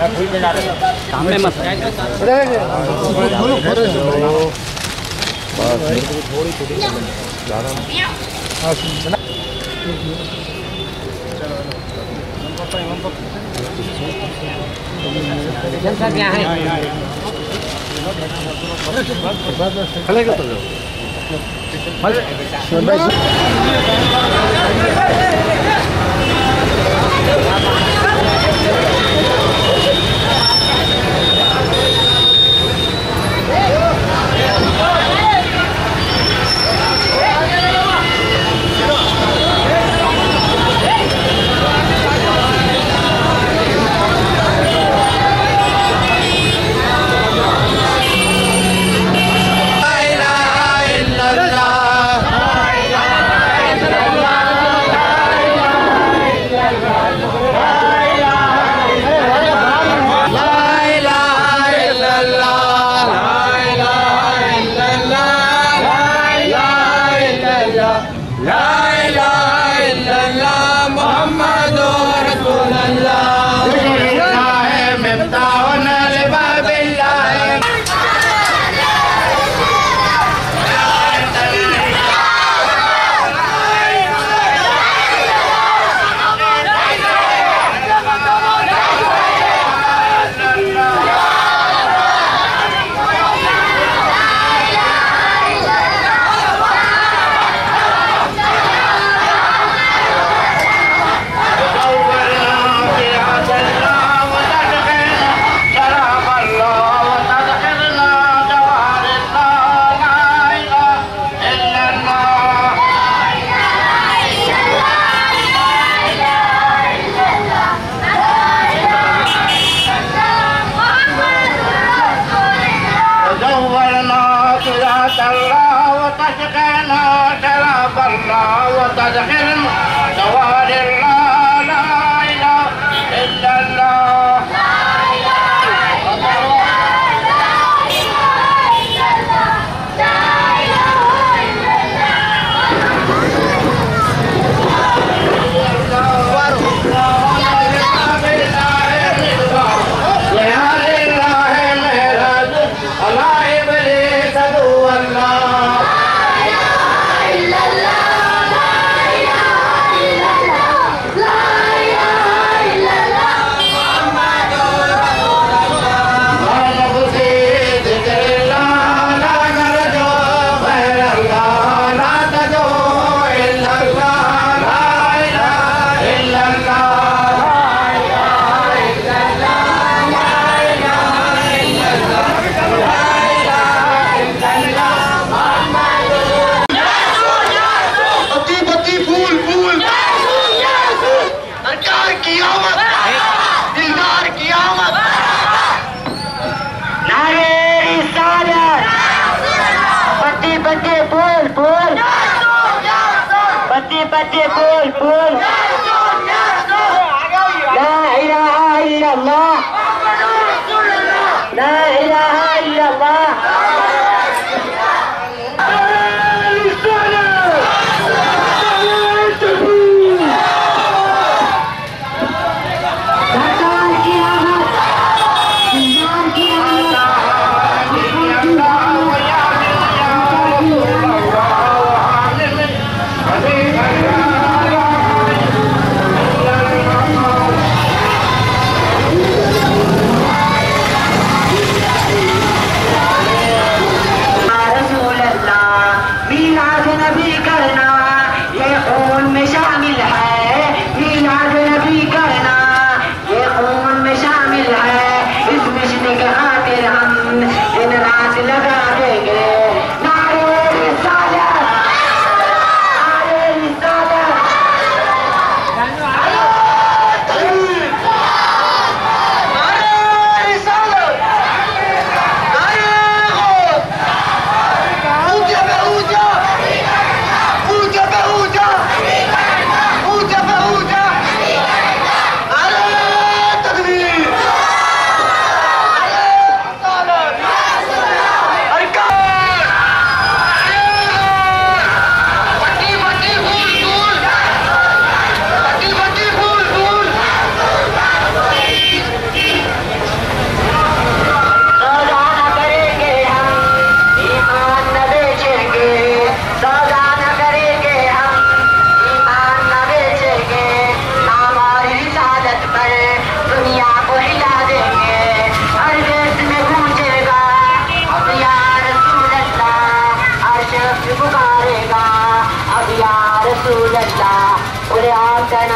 सामने मत क्या है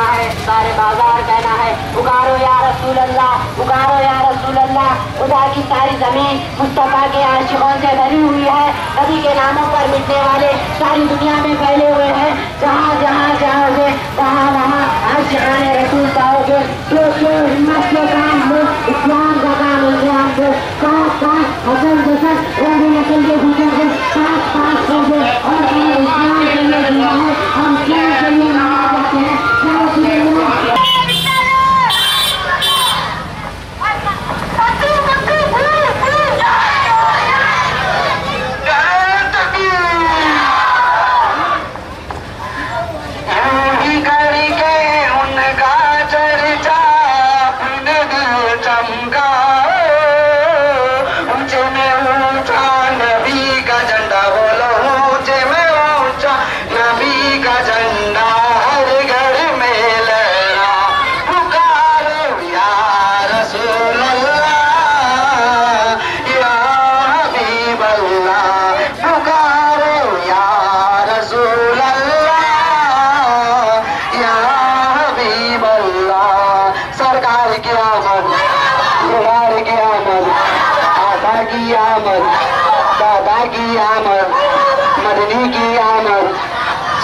है, सारे बाजार कहना है पुकारो या रसूल अल्लाह, पुकारो या रसूल अल्लाह। खुदा की सारी जमीन मुस्तफा के आशिकों से भरी हुई है, नबी के नामों पर मिटने वाले सारी दुनिया में फैले हुए हैं। जहाँ जहाँ जाओगे वहाँ वहाँ आशिकाने रसूल पाओगे। जो हिम्मत के काम हो, इस्लाम का काम इस्लाम को, साथ हसन जसन रंगी नस्ल के भीतर से साथ होगे और इस्लाम के लिए दिया है। हम क्या के लिए माना जाते हैं, मदनी की आमद,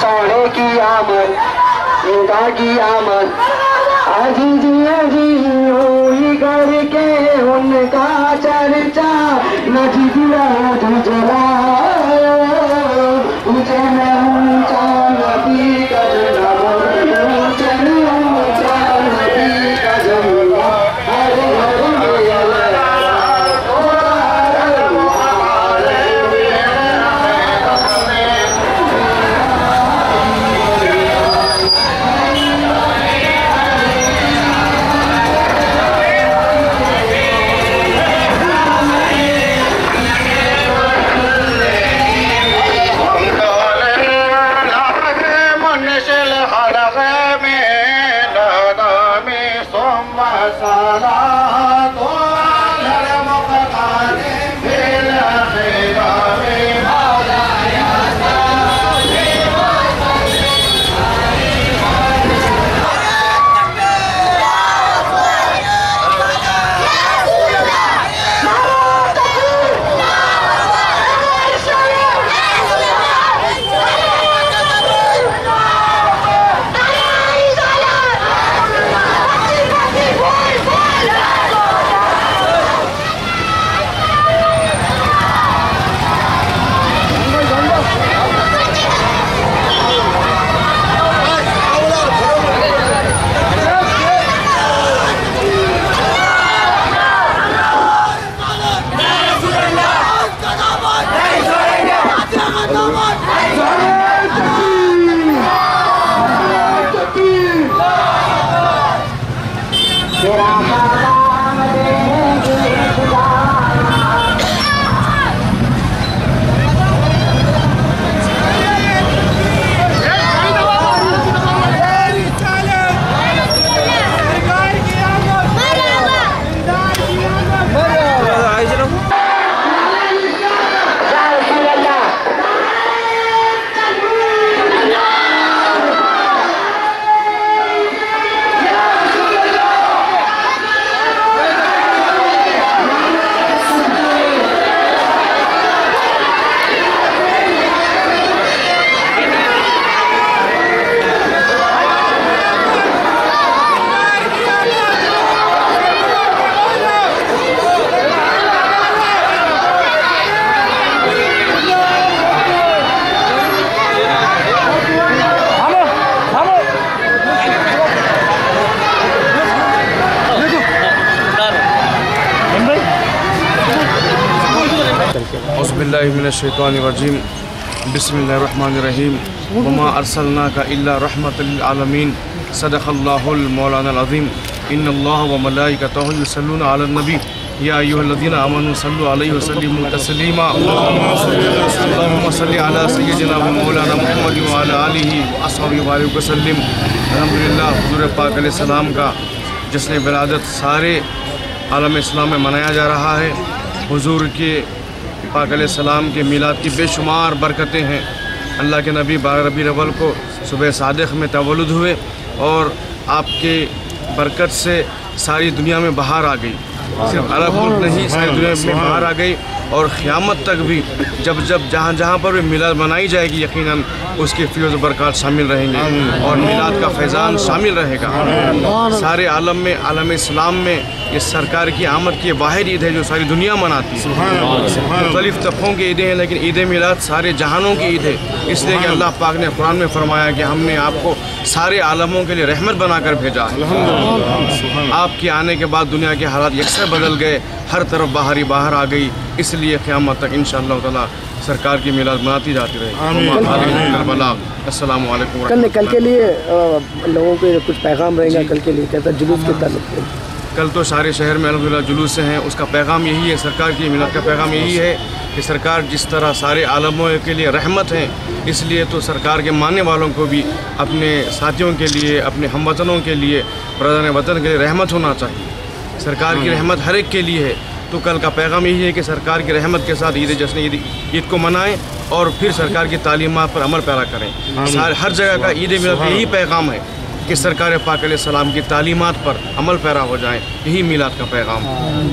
सोने की आमद, इंदा की आमद। अजीज अजीज ही करके उनका चर्चा मस्जिद जला ऊंचे में ऊंचा नबी का झंडा, ऊंचे में ऊंचा नबी का झंडा हर घर में औज़ुबिल्लाहिमिनश्शैतानिर्रजीम बिस्मिल्लाहिर्रहमानिर्रहीम वमा अर्सलनाका इल्ला रहमतल लिल आलमीन सदक़ल्लाहुल मौलानाल अज़ीम इन्नल्लाहा व मलाइकतहु युसल्लूना अलन नबी या अय्युहल्लज़ीना आमनू सल्लु अलैहि व सल्लिमू तस्लीमा अल्लाहुम्मा सल्लि अला सय्यिदिना व मौलाना मुहम्मद व अला आलिहि व अस्हाबिहि व सल्लिम। अल्हम्दुलिल्लाह, हुज़ूर पाक अलैहिस्सलाम का जश्न विलादत सारे आलम इस्लाम में मनाया जा रहा है। हुज़ूर के पाक अलैहिस्सलाम के मिलाद की बेशुमार बरकतें हैं। अल्लाह के नबी 12 रबीउल अव्वल को सुबह सादिक़ में तवल्लुद हुए और आपके बरकत से सारी दुनिया में बाहर आ गई, सिर्फ अरब मुल्क नहीं सारी दुनिया में बाहर आ गई। और क़यामत तक भी जब जहाँ जहाँ पर भी मिलाद मनाई जाएगी यकीनन उसके फ़ैज़ बरक़ात शामिल रहेंगे और मिलाद का फैज़ान शामिल रहेगा। सारे आलम में, आलम इस्लाम में ये सरकार की आमद की वाहिद ईद है जो सारी दुनिया मनाती है। मुख्तलिफ़ तबक़ों की ईदें हैं लेकिन ईद मिलाद सारे जहानों की ईद है, इसलिए कि अल्लाह पाक ने कुरान में फरमाया कि हमने आपको सारे आलमों के लिए रहमत बनाकर भेजा है। आपके आने के बाद दुनिया के हालात यकसर बदल गए, हर तरफ बाहर ही बाहर आ गई, इसलिए क़यामत तक इंशाअल्लाह ताला सरकार की मिलाद मनाती जाती रहेगी। अस्सलाम वालेकुम। कल के लिए लोगों के कुछ पैगाम रहेगा कल के लिए, कैसा जुलूस के ताल्लुक? कल तो सारे शहर में अल्हम्दुलिल्लाह जुलूस से हैं, उसका पैगाम यही है, सरकार की मिलाद का पैगाम यही है कि सरकार जिस तरह सारे आलमों के लिए रहमत है, इसलिए तो सरकार के मानने वालों को भी अपने साथियों के लिए, अपने हमवतनों के लिए, बरदरान वतन के लिए रहमत होना चाहिए। सरकार की रहमत हर एक के लिए है, तो कल का पैगाम यही है कि सरकार की रहमत के साथ ईद को मनाएं और फिर सरकार की तालीमात पर अमल पैरा करें। हर जगह का ईद मिलाद का यही पैगाम है कि सरकार पाक अलैहिस्सलाम की तालीमात पर अमल पैरा हो जाए, यही मिलाद का पैगाम।